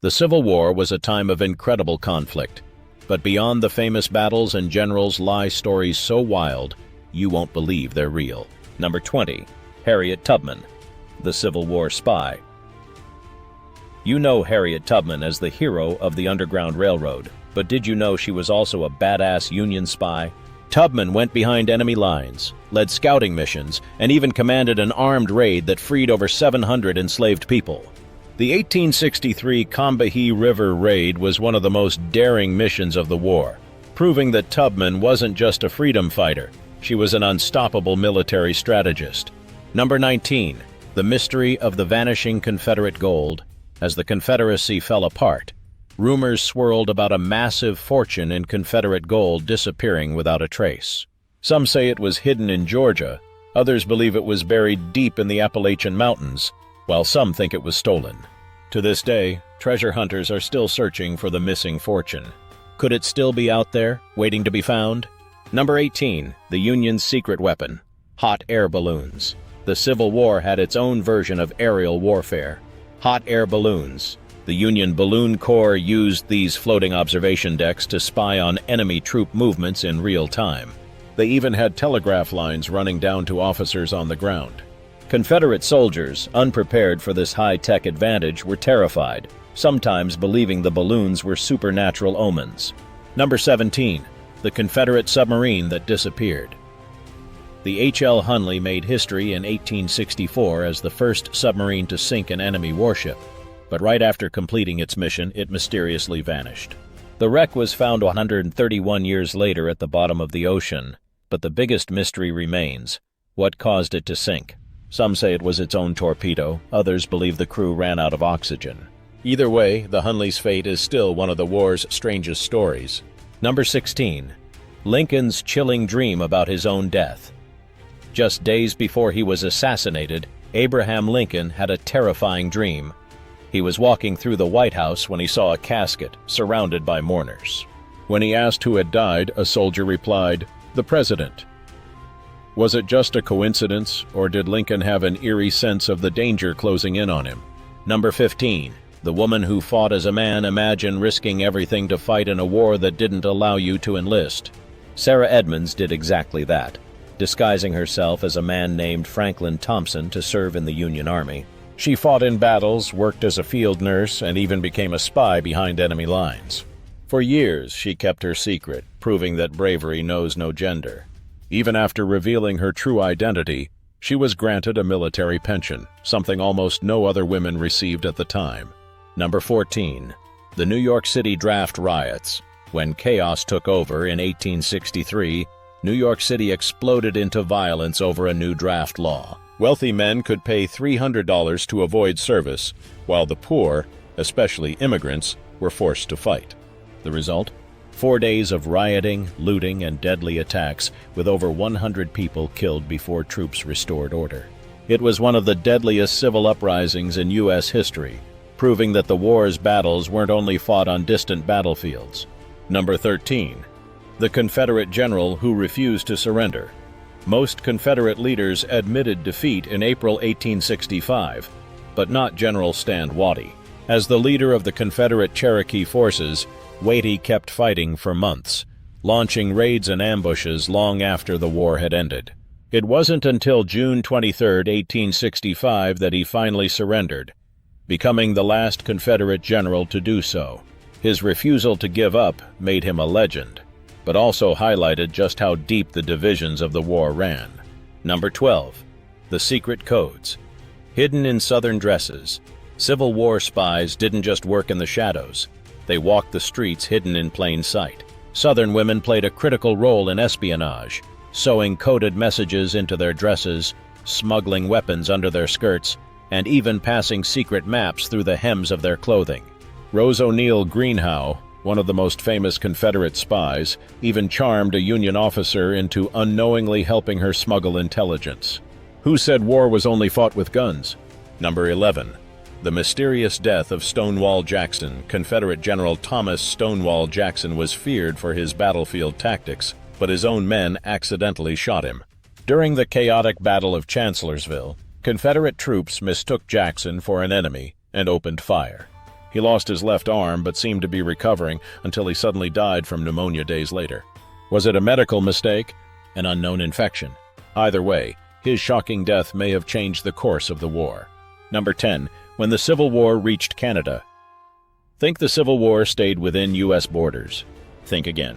The Civil War was a time of incredible conflict, but beyond the famous battles and generals lie stories so wild, you won't believe they're real. Number 20. Harriet Tubman, the Civil War spy. You know Harriet Tubman as the hero of the Underground Railroad, but did you know she was also a badass Union spy? Tubman went behind enemy lines, led scouting missions, and even commanded an armed raid that freed over 700 enslaved people. The 1863 Combahee River Raid was one of the most daring missions of the war, proving that Tubman wasn't just a freedom fighter, she was an unstoppable military strategist. Number 19. The mystery of the vanishing Confederate gold. As the Confederacy fell apart, rumors swirled about a massive fortune in Confederate gold disappearing without a trace. Some say it was hidden in Georgia, others believe it was buried deep in the Appalachian Mountains, while some think it was stolen. To this day, treasure hunters are still searching for the missing fortune. Could it still be out there, waiting to be found? Number 18. The Union's secret weapon. Hot air balloons. The Civil War had its own version of aerial warfare. Hot air balloons. The Union Balloon Corps used these floating observation decks to spy on enemy troop movements in real time. They even had telegraph lines running down to officers on the ground. Confederate soldiers, unprepared for this high-tech advantage, were terrified, sometimes believing the balloons were supernatural omens. Number 17. The Confederate submarine that disappeared. The H.L. Hunley made history in 1864 as the first submarine to sink an enemy warship, but right after completing its mission, it mysteriously vanished. The wreck was found 131 years later at the bottom of the ocean, but the biggest mystery remains: what caused it to sink? Some say it was its own torpedo, others believe the crew ran out of oxygen. Either way, the Hunley's fate is still one of the war's strangest stories. Number 16. Lincoln's chilling dream about his own death. Just days before he was assassinated, Abraham Lincoln had a terrifying dream. He was walking through the White House when he saw a casket surrounded by mourners. When he asked who had died, a soldier replied, "The President." Was it just a coincidence, or did Lincoln have an eerie sense of the danger closing in on him? Number 15. The woman who fought as a man. Imagine risking everything to fight in a war that didn't allow you to enlist. Sarah Edmonds did exactly that, disguising herself as a man named Franklin Thompson to serve in the Union Army. She fought in battles, worked as a field nurse, and even became a spy behind enemy lines. For years, she kept her secret, proving that bravery knows no gender. Even after revealing her true identity, she was granted a military pension, something almost no other women received at the time. Number 14. The New York City draft riots. When chaos took over in 1863, New York City exploded into violence over a new draft law. Wealthy men could pay $300 to avoid service, while the poor, especially immigrants, were forced to fight. The result? 4 days of rioting, looting, and deadly attacks, with over 100 people killed before troops restored order. It was one of the deadliest civil uprisings in U.S. history, proving that the war's battles weren't only fought on distant battlefields. Number 13. The Confederate general who refused to surrender. Most Confederate leaders admitted defeat in April 1865, but not General Stand Watie. As the leader of the Confederate Cherokee forces, Watie kept fighting for months, launching raids and ambushes long after the war had ended. It wasn't until June 23, 1865 that he finally surrendered, becoming the last Confederate general to do so. His refusal to give up made him a legend, but also highlighted just how deep the divisions of the war ran. Number 12. The secret codes. Hidden in Southern dresses, Civil War spies didn't just work in the shadows. They walked the streets hidden in plain sight. Southern women played a critical role in espionage, sewing coded messages into their dresses, smuggling weapons under their skirts, and even passing secret maps through the hems of their clothing. Rose O'Neal Greenhow, one of the most famous Confederate spies, even charmed a Union officer into unknowingly helping her smuggle intelligence. Who said war was only fought with guns? Number 11. The mysterious death of Stonewall Jackson. Confederate General Thomas Stonewall Jackson was feared for his battlefield tactics, but his own men accidentally shot him. During the chaotic Battle of Chancellorsville, Confederate troops mistook Jackson for an enemy and opened fire. He lost his left arm but seemed to be recovering until he suddenly died from pneumonia days later. Was it a medical mistake? An unknown infection? Either way, his shocking death may have changed the course of the war. Number 10. When the Civil War reached Canada. Think the Civil War stayed within U.S. borders. Think again.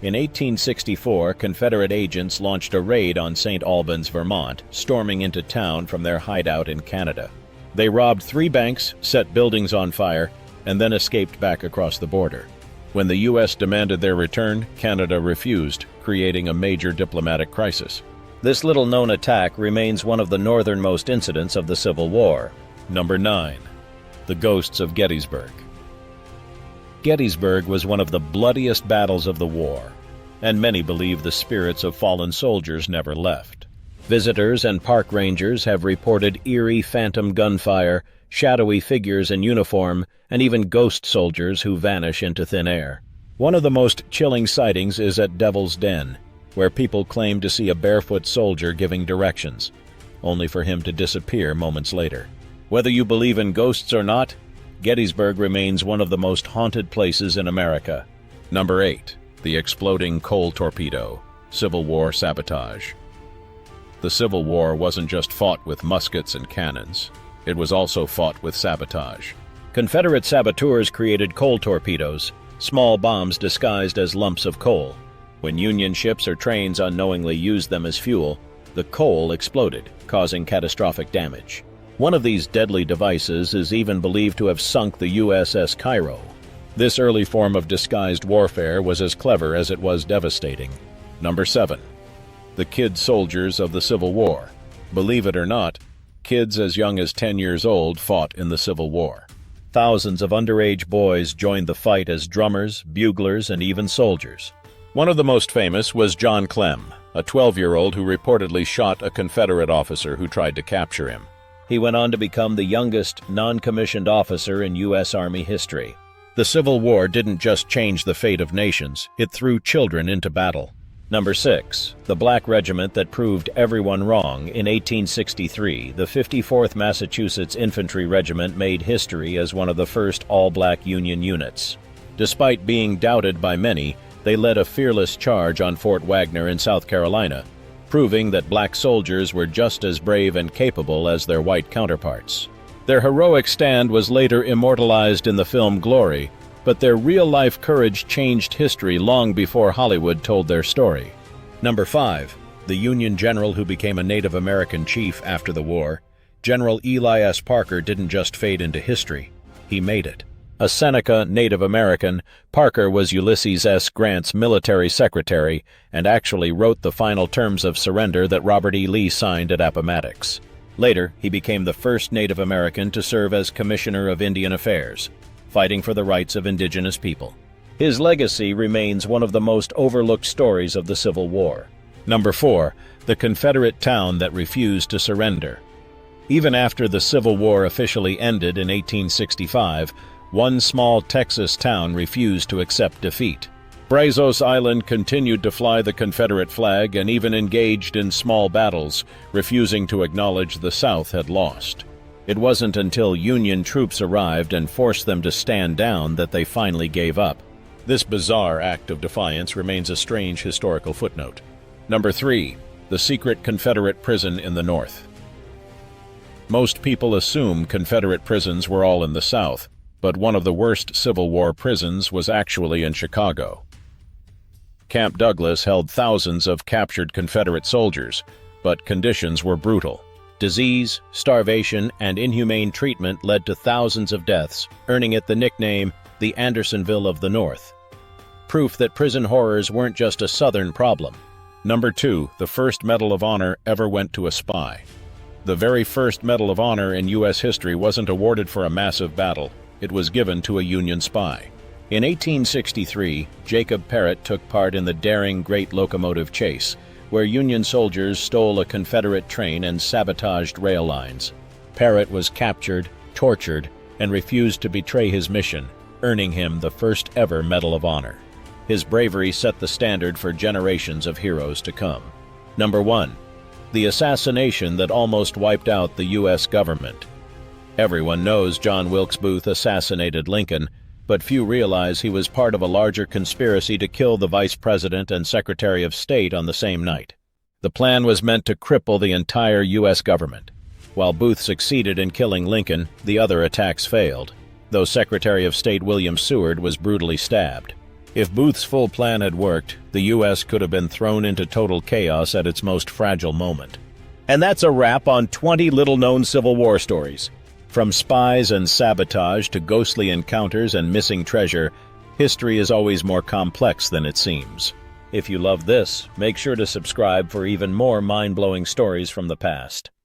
In 1864, Confederate agents launched a raid on St. Albans, Vermont, storming into town from their hideout in Canada. They robbed 3 banks, set buildings on fire, and then escaped back across the border. When the U.S. demanded their return, Canada refused, creating a major diplomatic crisis. This little-known attack remains one of the northernmost incidents of the Civil War. Number 9. The Ghosts of Gettysburg. Gettysburg was one of the bloodiest battles of the war, and many believe the spirits of fallen soldiers never left. Visitors and park rangers have reported eerie phantom gunfire, shadowy figures in uniform, and even ghost soldiers who vanish into thin air. One of the most chilling sightings is at Devil's Den, where people claim to see a barefoot soldier giving directions, only for him to disappear moments later. Whether you believe in ghosts or not, Gettysburg remains one of the most haunted places in America. Number 8. The Exploding Coal Torpedo. Civil War Sabotage. The Civil War wasn't just fought with muskets and cannons. It was also fought with sabotage. Confederate saboteurs created coal torpedoes, small bombs disguised as lumps of coal. When Union ships or trains unknowingly used them as fuel, the coal exploded, causing catastrophic damage. One of these deadly devices is even believed to have sunk the USS Cairo. This early form of disguised warfare was as clever as it was devastating. Number 7. The Kid Soldiers of the Civil War. Believe it or not, kids as young as 10 years old fought in the Civil War. Thousands of underage boys joined the fight as drummers, buglers, and even soldiers. One of the most famous was John Clem, a 12-year-old who reportedly shot a Confederate officer who tried to capture him. He went on to become the youngest non-commissioned officer in U.S. Army history. The Civil War didn't just change the fate of nations, it threw children into battle. Number 6. The Black Regiment that proved everyone wrong. In 1863, the 54th Massachusetts Infantry Regiment made history as one of the first all-black Union units. Despite being doubted by many, they led a fearless charge on Fort Wagner in South Carolina, proving that black soldiers were just as brave and capable as their white counterparts. Their heroic stand was later immortalized in the film Glory, but their real-life courage changed history long before Hollywood told their story. Number 5. The Union general who became a Native American chief after the war. General Eli S. Parker didn't just fade into history, he made it. A Seneca Native American, Parker was Ulysses S. Grant's military secretary and actually wrote the final terms of surrender that Robert E. Lee signed at Appomattox. Later, he became the first Native American to serve as Commissioner of Indian Affairs, fighting for the rights of indigenous people. His legacy remains one of the most overlooked stories of the Civil War. Number 4. The Confederate town that refused to surrender. Even after the Civil War officially ended in 1865, one small Texas town refused to accept defeat. Brazos Island continued to fly the Confederate flag and even engaged in small battles, refusing to acknowledge the South had lost. It wasn't until Union troops arrived and forced them to stand down that they finally gave up. This bizarre act of defiance remains a strange historical footnote. Number 3. The secret Confederate prison in the North. Most people assume Confederate prisons were all in the South, but one of the worst Civil War prisons was actually in Chicago. Camp Douglas held thousands of captured Confederate soldiers, but conditions were brutal. Disease, starvation, and inhumane treatment led to thousands of deaths, earning it the nickname the Andersonville of the North. Proof that prison horrors weren't just a Southern problem. Number 2. The first Medal of Honor ever went to a spy. The very first Medal of Honor in U.S. history wasn't awarded for a massive battle. It was given to a Union spy. In 1863, Jacob Parrott took part in the daring Great Locomotive Chase, where Union soldiers stole a Confederate train and sabotaged rail lines. Parrott was captured, tortured, and refused to betray his mission, earning him the first ever Medal of Honor. His bravery set the standard for generations of heroes to come. Number 1. The assassination that almost wiped out the U.S. government. Everyone knows John Wilkes Booth assassinated Lincoln, but few realize he was part of a larger conspiracy to kill the Vice President and Secretary of State on the same night. The plan was meant to cripple the entire U.S. government. While Booth succeeded in killing Lincoln, the other attacks failed, though Secretary of State William Seward was brutally stabbed. If Booth's full plan had worked, the U.S. could have been thrown into total chaos at its most fragile moment. And that's a wrap on 20 little-known Civil War stories. From spies and sabotage to ghostly encounters and missing treasure, history is always more complex than it seems. If you love this, make sure to subscribe for even more mind-blowing stories from the past.